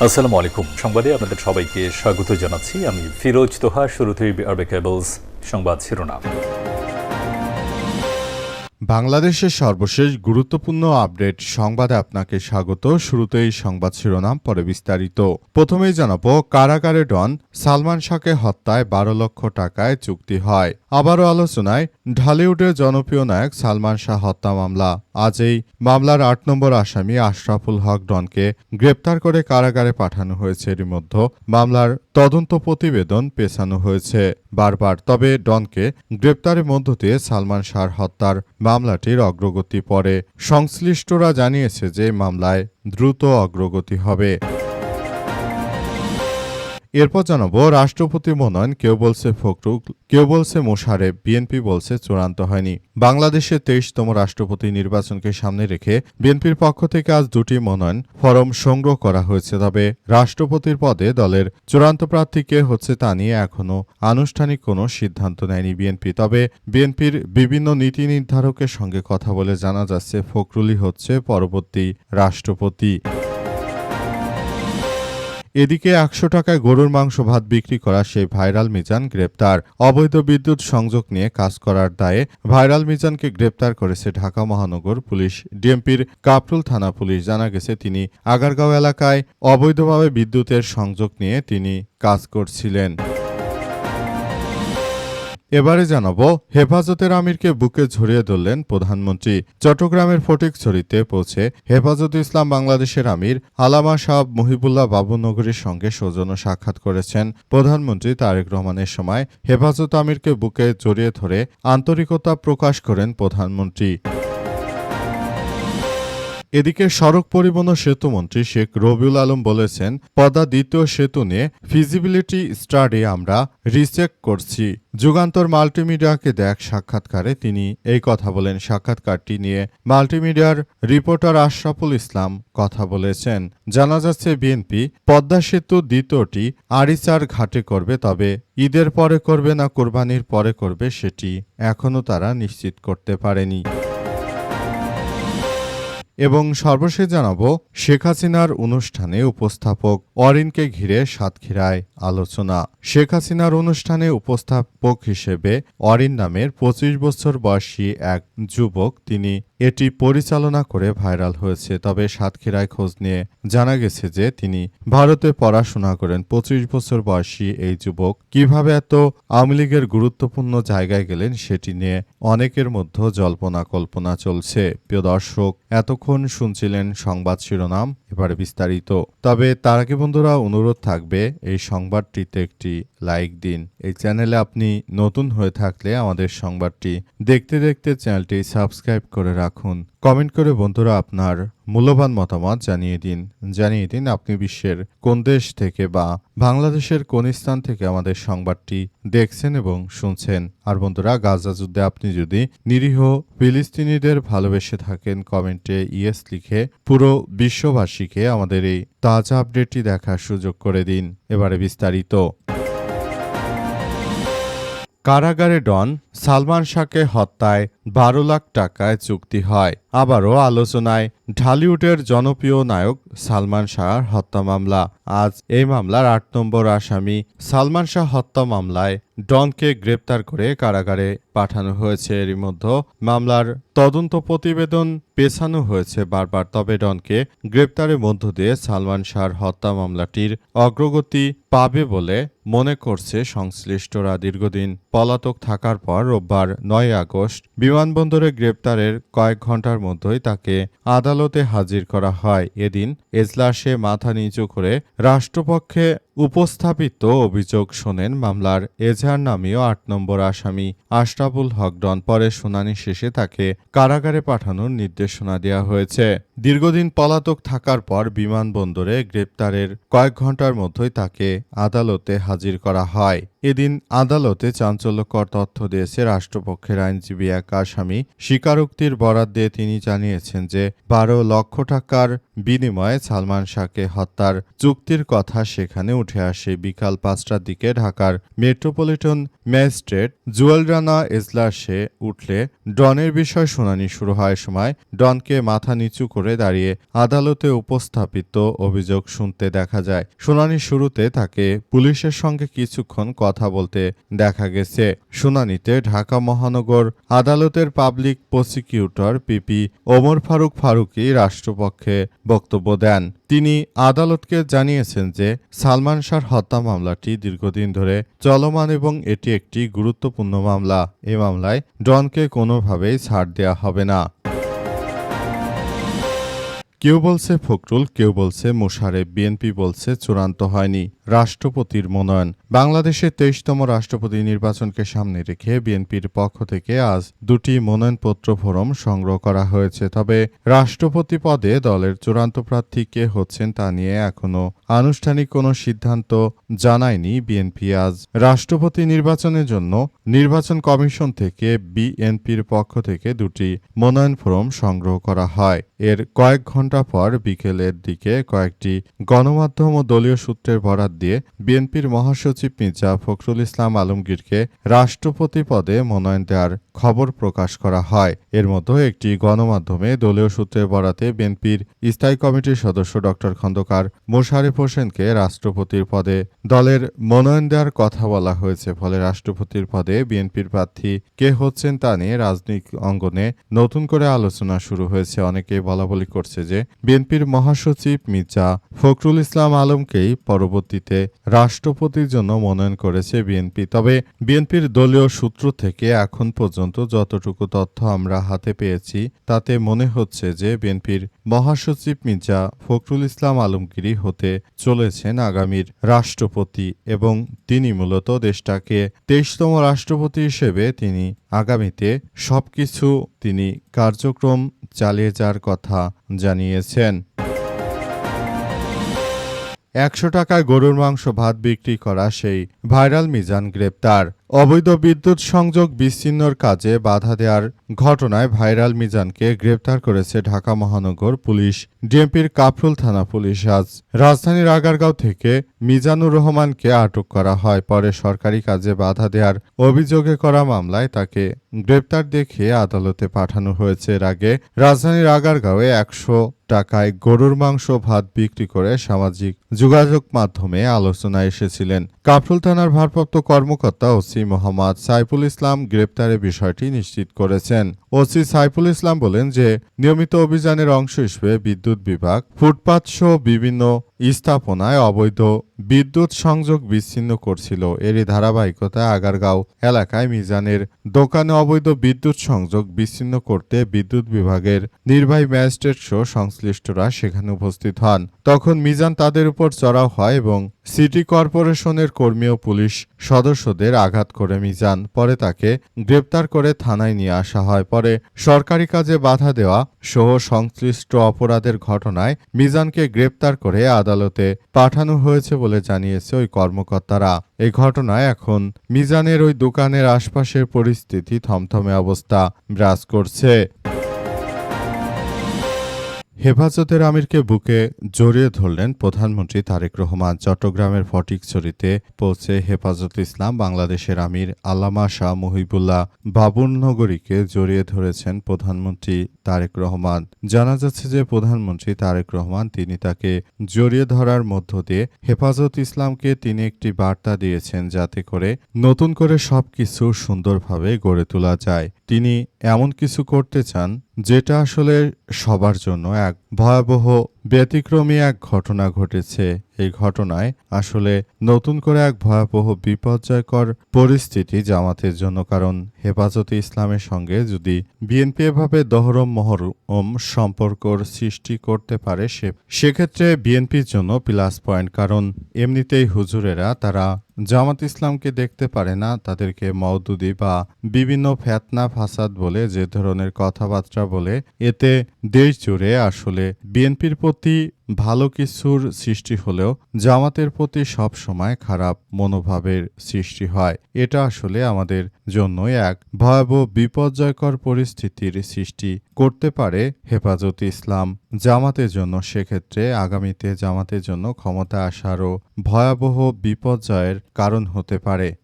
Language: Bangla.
আসসালামু আলাইকুম। সংবাদে আপনাদের সবাইকে স্বাগত জানাচ্ছি। আমি ফিরোজ তোহা। শুরুতেই আরবে কেবলস সংবাদ শিরোনাম। বাংলাদেশের সর্বশেষ গুরুত্বপূর্ণ আপডেট সংবাদে আপনাকে স্বাগত। শুরুতেই সংবাদ শিরোনাম, পরে বিস্তারিত। প্রথমেই জানাবো, কারাগারে ডন সালমান শাহকে হত্যায় 12 লক্ষ টাকায় চুক্তি হয়। আবারও আলোচনায় ঢালিউডের জনপ্রিয় নায়ক সালমান শাহ হত্যা মামলা। আজ এই মামলার 8 নম্বর আসামি আশরাফুল হক ডনকে গ্রেপ্তার করে কারাগারে পাঠানো হয়েছে। এরই মধ্যে মামলার তদন্ত প্রতিবেদন পেছানো হয়েছে বারবার। তবে ডনকে গ্রেপ্তারের মধ্য দিয়ে সালমান শাহর হত্যার মামলাটির অগ্রগতি পরে সংশ্লিষ্টরা জানিয়েছে যে মামলায় দ্রুত অগ্রগতি হবে। এরপর জানাবো, রাষ্ট্রপতি মনোনয়ন কেউ বলছে ফখরুল, কেউ বলছে মোশারেফ, বিএনপি বলছে চূড়ান্ত হয়নি। বাংলাদেশের 23তম রাষ্ট্রপতি নির্বাচনকে সামনে রেখে বিএনপির পক্ষ থেকে আজ দুটি মনোনয়ন ফরম সংগ্রহ করা হয়েছে। তবে রাষ্ট্রপতির পদে দলের চূড়ান্ত প্রার্থী কে হচ্ছে তা নিয়ে এখনও আনুষ্ঠানিক কোনো সিদ্ধান্ত নেয়নি বিএনপি। তবে বিএনপির বিভিন্ন নীতি নির্ধারকের সঙ্গে কথা বলে জানা যাচ্ছে ফখরুলই হচ্ছে পরবর্তী রাষ্ট্রপতি। এদিকে 100 টাকায় গরুর মাংস ভাত বিক্রি করা সেই ভাইরাল মিজান গ্রেপ্তার। অবৈধ বিদ্যুৎ সংযোগ নিয়ে কাজ করার দায়ে ভাইরাল মিজানকে গ্রেপ্তার করেছে ঢাকা মহানগর পুলিশ। ডিএমপির কাপরুল থানা পুলিশ। জানা গেছে তিনি আগারগাঁও এলাকায় অবৈধভাবে বিদ্যুতের সংযোগ নিয়ে তিনি কাজ করছিলেন। এবারে জানাবো, হেফাজতের আমিরকে বুকে ঝরিয়ে ধরলেন প্রধানমন্ত্রী। চট্টগ্রামের ফটিকছড়িতে পৌঁছে হেফাজতে ইসলাম বাংলাদেশের আমির আলামা শাহ মুহিবুল্লাহ বাবুনগরীর সঙ্গে সৌজন্য সাক্ষাৎ করেছেন প্রধানমন্ত্রী তারেক রহমানের। সময় হেফাজত আমিরকে বুকে জড়িয়ে ধরে আন্তরিকতা প্রকাশ করেন প্রধানমন্ত্রী। এদিকে সড়ক পরিবহন ও সেতুমন্ত্রী শেখ রবিউল আলম বলেছেন, পদ্মা দ্বিতীয় সেতু নিয়ে ফিজিবিলিটি স্টাডি আমরা রিচেক করছি। যুগান্তর মাল্টিমিডিয়াকে দেখ সাক্ষাৎকারে তিনি এই কথা বলেন। সাক্ষাৎকারটি নিয়ে মাল্টিমিডিয়ার রিপোর্টার আশরাফুল ইসলাম কথা বলেছেন। জানা যাচ্ছে বিএনপি পদ্মা সেতু দ্বিতীয়টি আরিচার ঘাটে করবে, তবে ঈদের পরে করবে না কোরবানির পরে করবে সেটি এখনও তারা নিশ্চিত করতে পারেনি। এবং সর্বশেষ জানাবো, শেখ হাসিনার অনুষ্ঠানে উপস্থাপক অরিনকে ঘিরে সাতক্ষীরায় আলোচনা। শেখ হাসিনার অনুষ্ঠানে উপস্থাপক হিসেবে অরিন নামের 25 বছর বয়সী এক যুবক, তিনি এটি পরিচালনা করে ভাইরাল হয়েছে। তবে সাতক্ষীরায় খোঁজ নিয়ে জানা গেছে যে তিনি ভারতে পড়াশোনা করেন। 25 বছর বয়সী এই যুবক কিভাবে এত আওয়ামী লীগের গুরুত্বপূর্ণ জায়গায় গেলেন সেটি নিয়ে অনেকের মধ্যে জল্পনা কল্পনা চলছে। প্রিয় দর্শক, এতক্ষণ শুনছিলেন সংবাদ শিরোনাম, এবারে বিস্তারিত। তবে তার আগে বন্ধুরা অনুরোধ থাকবে, এই সংবাদটিতে একটি লাইক দিন। এই চ্যানেলে আপনি নতুন হয়ে থাকলে আমাদের সংবাদটি দেখতে দেখতে চ্যানেলটি সাবস্ক্রাইব করে রাখুন। কমেন্ট করে বন্ধুরা আপনার মূল্যবান মতামত জানিয়ে দিন আপনি বিশ্বের কোন দেশ থেকে বা বাংলাদেশের কোন স্থান থেকে আমাদের সংবাদটি দেখছেন এবং শুনছেন। আর বন্ধুরা, গাজা যুদ্ধে আপনি যদি নিরীহ ফিলিস্তিনিদের ভালোবেসে থাকেন, কমেন্টে ইয়েস লিখে পুরো বিশ্ববাসীকে আমাদের এই তাজা আপডেটটি দেখার সুযোগ করে দিন। এবারে বিস্তারিত। কারাগারে ডন সালমান শাহকে হত্যায় 12 লাখ টাকায় চুক্তি হয়। আবারও আলোচনায় ঢালিউডের জনপ্রিয় নায়ক সালমান শাহর হত্যা মামলা। আজ এই মামলার 8 নম্বর আসামি সালমান শাহ হত্যা মামলায় ডনকে গ্রেপ্তার করে কারাগারে পাঠানো হয়েছে। এরই মধ্যে মামলার তদন্ত প্রতিবেদন পেছানো হয়েছে বারবার। তবে ডনকে গ্রেপ্তারের মধ্য দিয়ে সালমান শাহর হত্যা মামলাটির অগ্রগতি পাবে বলে মনে করছে সংশ্লিষ্টরা। দীর্ঘদিন পলাতক থাকার পর রোববার 9 আগস্ট বিমানবন্দরে গ্রেপ্তারের কয়েক ঘন্টার মধ্যেই তাকে আদালতে হাজির করা হয়। এদিন এজলাসে মাথা নিচু করে রাষ্ট্রপক্ষে উপস্থাপিত অভিযোগ শোনেন মামলার এজাহার নামীয় 8 নম্বর আসামি আশরাফুল হক ডন। পরে শুনানি শেষে তাকে কারাগারে পাঠানোর নির্দেশনা দেওয়া হয়েছে। দীর্ঘদিন পলাতক থাকার পর বিমানবন্দরে গ্রেপ্তারের কয়েক ঘন্টার মধ্যেই তাকে আদালতে হাজির করা হয়। এদিন আদালতে চাঞ্চল্যকর তথ্য দিয়েছে রাষ্ট্রপক্ষের আইনজীবী এক আসামি। স্বীকারোক্তির বরাত দিয়ে তিনি জানিয়েছেন যে 12 লক্ষ টাকার বিনিময়ে সালমান শাহকে হত্যার চুক্তির কথা সেখানে উঠে আসে বিকাল ৫টার দিকে ঢাকার মেট্রোপলিটন ম্যাজিস্ট্রেট জুয়েল রানা এজলাসে উঠলে ডনের বিষয় শুনানি শুরু হয়। সময় ডনকে মাথা নিচু করে দাঁড়িয়ে আদালতে উপস্থাপিত অভিযোগ শুনতে দেখা যায়। শুনানি শুরুতে তাকে পুলিশের সঙ্গে কিছুক্ষণ কথা বলতে দেখা গেছে। শুনানিতে ঢাকা মহানগর আদালতের public prosecutor PP Omar Faruki রাষ্ট্রপক্ষে বক্তব্য দেন। তিনি আদালতকে জানিয়েছেন যে সালমান শাহর হত্যা মামলাটি দীর্ঘদিন ধরে চলমান এবং এটি একটি গুরুত্বপূর্ণ মামলা। এ মামলায় ডনকে কোনোভাবেই ছাড় দেওয়া হবে না। কেউ বলছে ফখরুল, কেউ বলছে মোশারেফ, বিএনপি বলছে চূড়ান্ত হয়নি রাষ্ট্রপতির মনোনয়ন। বাংলাদেশের ২৩তম রাষ্ট্রপতি নির্বাচনকে সামনে রেখে বিএনপির পক্ষ থেকে আজ দুটি মনোনয়নপত্র ফরম সংগ্রহ করা হয়েছে। তবে রাষ্ট্রপতি পদে দলের চূড়ান্ত প্রার্থী কে হচ্ছেন তা নিয়ে এখনো আনুষ্ঠানিক কোনো সিদ্ধান্ত জানায়নি বিএনপি। আজ রাষ্ট্রপতি নির্বাচনের জন্য নির্বাচন কমিশন থেকে বিএনপির পক্ষ থেকে দুটি মনোনয়ন ফরম সংগ্রহ করা হয়। এর কয়েক ঘণ্টা পর বিকেলের দিকে কয়েকটি গণমাধ্যম ও দলীয় সূত্রের বরাত দিয়ে বিএনপির মহাসচিব মির্জা ফখরুল ইসলাম আলমগীরকে রাষ্ট্রপতি পদে মনোনয়ন দেওয়ার খবর প্রকাশ করা হয়। এর মধ্যে একটি গণমাধ্যমে দলীয় সূত্রের বরাতে বিএনপির স্থায়ী কমিটির সদস্য ড খন্দকার মোশারেফ হোসেনকে রাষ্ট্রপতির পদে দলের মনোনয়ন দেওয়ার কথা বলা হয়েছে। ফলে রাষ্ট্রপতির পদে বিএনপির প্রার্থী কে হচ্ছেন তা নিয়ে রাজনৈতিক অঙ্গনে নতুন করে আলোচনা শুরু হয়েছে। অনেকে বলাবলি করছে যে বিএনপির মহাসচিব মির্জা ফখরুল ইসলাম আলমকেই পরবর্তীতে রাষ্ট্রপতির জন্য মনোনয়ন করেছে বিএনপি। তবে বিএনপির দলীয় সূত্র থেকে এখন পর্যন্ত যতটুকু তথ্য আমরা হাতে পেয়েছি তাতে মনে হচ্ছে যে বিএনপির মহাসচিব মির্জা ফখরুল ইসলাম আলমগীরই হতে চলেছেন আগামীর রাষ্ট্রপতি এবং তিনি মূলত দেশটাকে ২৩তম রাষ্ট্রপতি হিসেবে তিনি আগামীতে সবকিছু তিনি কার্যক্রম চালিয়ে যাওয়ার কথা জানিয়েছেন। ১০০ টাকায় গরুর মাংস ভাত বিক্রি করা সেই ভাইরাল মিজান গ্রেপ্তার। অবৈধ বিদ্যুৎ সংযোগ বিচ্ছিন্নর কাজে বাধা দেওয়ার ঘটনায় ভাইরাল মিজানকে গ্রেপ্তার করেছে ঢাকা মহানগর পুলিশ। ডিএমপির কাফরুল থানা পুলিশ আজ রাজধানীর আগারগাঁও থেকে মিজানুর রহমানকে আটক করা হয়। পরে সরকারি কাজে বাধা দেওয়ার অভিযোগে করা মামলায় তাকে গ্রেপ্তার দেখিয়ে আদালতে পাঠানো হয়েছে। এর আগে রাজধানীর আগারগাঁওয়ে ১০০ টাকায় গরুর মাংস ভাত বিক্রি করে সামাজিক যোগাযোগ মাধ্যমে আলোচনায় এসেছিলেন। কাফরুল থানার ভারপ্রাপ্ত কর্মকর্তা ওসি মোহাম্মদ সাইফুল ইসলাম গ্রেপ্তারের বিষয়টি নিশ্চিত করেছেন। ওসি সাইফুল ইসলাম বলেন যে নিয়মিত অভিযানের অংশ হিসেবে বিদ্যুৎ বিভাগ ফুটপাত সহ বিভিন্ন স্থাপনায় অবৈধ বিদ্যুৎ সংযোগ বিচ্ছিন্ন করছিল। এরই ধারাবাহিকতায় আগারগাঁও এলাকায় মিজানের দোকানে অবৈধ বিদ্যুৎ সংযোগ বিচ্ছিন্ন করতে বিদ্যুৎ বিভাগের নির্বাহী ম্যাজিস্ট্রেট সহ সংশ্লিষ্টরা সেখানে উপস্থিত হন। তখন মিজান তাদের উপর চড়াও হয় এবং সিটি কর্পোরেশনের কর্মী ও পুলিশ সদস্যদের আঘাত করে মিজান। পরে তাকে গ্রেপ্তার করে থানায় নিয়ে আসা হয়। পরে সরকারি কাজে বাধা দেওয়া সহ সংশ্লিষ্ট অপরাধের ঘটনায় মিজানকে গ্রেপ্তার করে আদালতে পাঠানো হয়েছে বলে জানিয়েছে ওই কর্মকর্তারা। এই ঘটনায় এখন মিজানের ওই দোকানের আশপাশের পরিস্থিতি থমথমে অবস্থা বিরাজ করছে। হেফাজতের আমিরকে বুকে জড়িয়ে ধরলেন প্রধানমন্ত্রী তারেক রহমান। চট্টগ্রামের ফটিকছড়িতে পৌঁছে হেফাজত ইসলাম বাংলাদেশের আমির আল্লামা শাহ মুহিবুল্লাহ বাবুরনগরীকে জড়িয়ে ধরেছেন প্রধানমন্ত্রী তারেক রহমান। জানা যাচ্ছে যে প্রধানমন্ত্রী তারেক রহমান তিনি তাকে জড়িয়ে ধরার মধ্য দিয়ে হেফাজত ইসলামকে তিনি একটি বার্তা দিয়েছেন যাতে করে নতুন করে সবকিছু সুন্দরভাবে গড়ে তোলা যায়। তিনি এমন কিছু করতে চান যেটা আসলে সবার জন্য এক ভয়াবহ ব্যতিক্রমী এক ঘটনা ঘটেছে। এই ঘটনায় আসলে নতুন করে এক ভয়াবহ বিপর্যয়কর পরিস্থিতি জামাতের জন্য। কারণ হেফাজতে ইসলামের সঙ্গে যদি বিএনপি এভাবে দহরম মহরম সম্পর্কর সৃষ্টি করতে পারে সেক্ষেত্রে বিএনপির জন্য প্লাস পয়েন্ট। কারণ এমনিতেই হুজুরেরা তারা জামাত ইসলামকে দেখতে পারে না, তাদেরকে মওদুদি বা বিভিন্ন ফেতনা ফাসাদ বলে যে ধরনের কথাবার্তা বলে, এতে দেশ জুড়ে আসলে বিএনপির প্রতি প্রতি ভালো কিছুর সৃষ্টি হলেও জামাতের প্রতি সব সময় খারাপ মনোভাবের সৃষ্টি হয়। এটা আসলে আমাদের জন্যই এক ভয়াবহ বিপর্যয়কর পরিস্থিতির সৃষ্টি করতে পারে হেফাজতে ইসলাম জামাতের জন্য। সেক্ষেত্রে আগামীতে জামাতের জন্য ক্ষমতা আসারও ভয়াবহ বিপর্যয়ের কারণ হতে পারে।